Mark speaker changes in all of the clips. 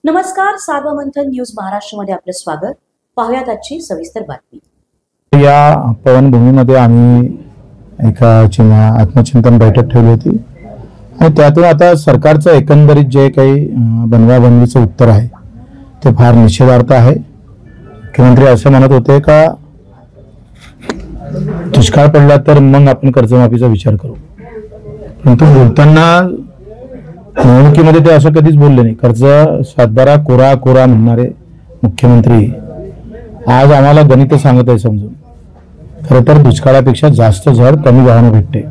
Speaker 1: नमस्कार, सार्वमंथन न्यूज महाराष्ट्रमध्ये आपलं स्वागत. पाहूयात आजची सविस्तर बातमी.
Speaker 2: या पवनभूमीमध्ये आम्ही एका आत्मचिंतन बैठक ठेवली होती आणि त्यातून आता सरकारचं एकंदरीत जे काही बनवाबनवीचं उत्तर आहे ते फार निषेधार्थ आहे. मुख्यमंत्री असं म्हणत होते का दुष्काळ पडला तर मग आपण कर्जमाफीचा विचार करू, परंतु बोलताना निवडणुकीमध्ये ते असं कधीच बोलले नाही. कर्ज सातबारा कोरा कोरा म्हणणारे मुख्यमंत्री आज आम्हाला गणित सांगत आहे समजून. खरं तर दुष्काळापेक्षा जास्त झड कमी भावाने भेटते.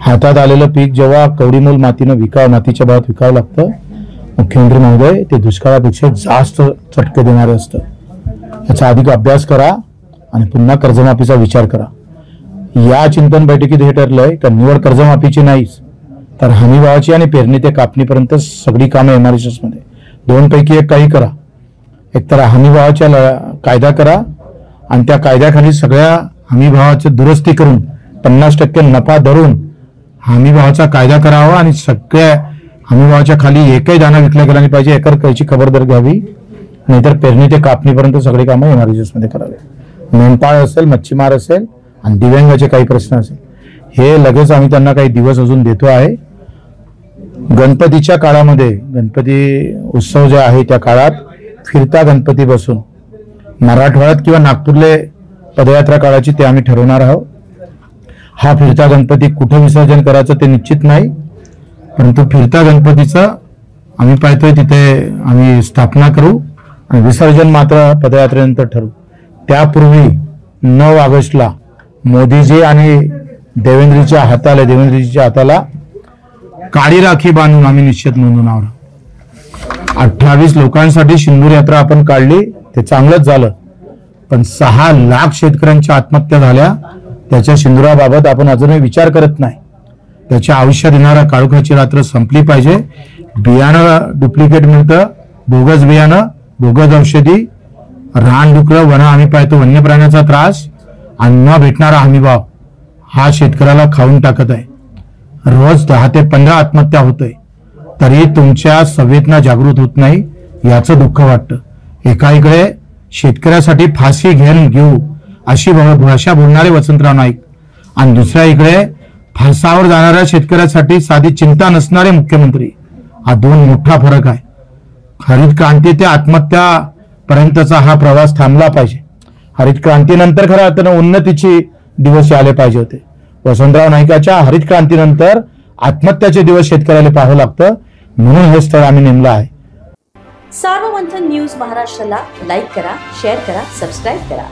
Speaker 2: हातात आलेलं पीक जेव्हा कवडीमोल मातीच्या भावात विकावं लागतं, मुख्यमंत्री महोदय ते दुष्काळापेक्षा जास्त चटके देणारे असतं. याचा अधिक अभ्यास करा आणि पुन्हा कर्जमाफीचा विचार करा. या चिंतन बैठकीत हे ठरलंय का निवड कर्जमाफीची नाहीच तर हमीभावाची आणि पेरणी ते कापणीपर्यंत सगळी कामं MRHS मध्ये दोन पैकी एक काही करा. एकतर हमीभावाच्या कायदा करा आणि त्या कायद्याखाली सगळ्या हमीभावाची दुरुस्ती करून 50% नफा धरून हमीभावाचा कायदा करावा आणि सगळ्या हमीभावाच्या खाली एकही दाना विकला गेला नाही पाहिजे. एकर कैची खबरदारी घ्यावी, नाहीतर पेरणी ते कापणीपर्यंत सगळी कामं MRHS मध्ये करावे. मेंढपाळ असेल, मच्छीमार असेल आणि दिव्यांगाचे काही प्रश्न असेल हे लगेच आम्ही त्यांना काही दिवस अजून देतो आहे. गणपतीच्या काळामध्ये गणपती उत्सव जे आहे त्या काळात फिरता गणपती बसून मराठवाड्यात किंवा नागपूरले पदयात्रा काळाची ते आम्ही ठरवणार आहोत. हा फिरता गणपती कुठे विसर्जन करायचं ते निश्चित नाही, परंतु फिरता गणपतीचं आम्ही पाहतोय तिथे आम्ही स्थापना करू आणि विसर्जन मात्र पदयात्रेनंतर ठरवू. त्यापूर्वी 9 ऑगस्टला मोदीजी आणि देवेंद्रजीच्या हाताला काळी राखी बांधून आम्ही निश्चित नोंदवून आहोत. 28 लोकांसाठी सिंदूर यात्रा आपण काढली, ते चांगलंच झालं, पण 6 लाख शेतकऱ्यांच्या आत्महत्या झाल्या. त्याच्या सिंदुराबाबत आपण अजूनही विचार करत नाही. त्याच्या आयुष्यात येणारा काळोखाची रात्र संपली पाहिजे. बियाणं डुप्लिकेट मिळतं, बोगस बियाणं, बोगस औषधी, रानडुकरं, वन आम्ही पाहतो वन्य प्राण्याचा त्रास आणि न भेटणारा हमीभाव हा शेतकऱ्याला खाऊन टाकत आहे. रोज 10 ते 15 आत्महत्या होतोय, तरी तुमच्या संवेदना जागृत होत नाही, याचं दुःख वाटतं. एकाकडे शेतकऱ्यासाठी फाशी घेऊ अशी भाषा बोलणारे वसंतराव नाईक आणि दुसऱ्या इकडे फासावर जाणाऱ्या शेतकऱ्यासाठी साधी चिंता नसणारे मुख्यमंत्री. हा दोन मोठा फरक आहे. हरित क्रांती ते आत्महत्या पर्यंतचा हा प्रवास थांबला पाहिजे. हरित क्रांतीनंतर खऱ्या अर्थानं उन्नतीचे दिवस आले पाहिजे होते. वसंतराव नाईकाच्या हरित क्रांतीनंतर आत्महत्याचे दिवस शेतकऱ्याला पाहावं लागतं, म्हणून हे स्थळ आम्ही नेमलं आहे.
Speaker 1: सार्वमंथन न्यूज महाराष्ट्राला लाईक करा, शेअर करा, सबस्क्राईब करा.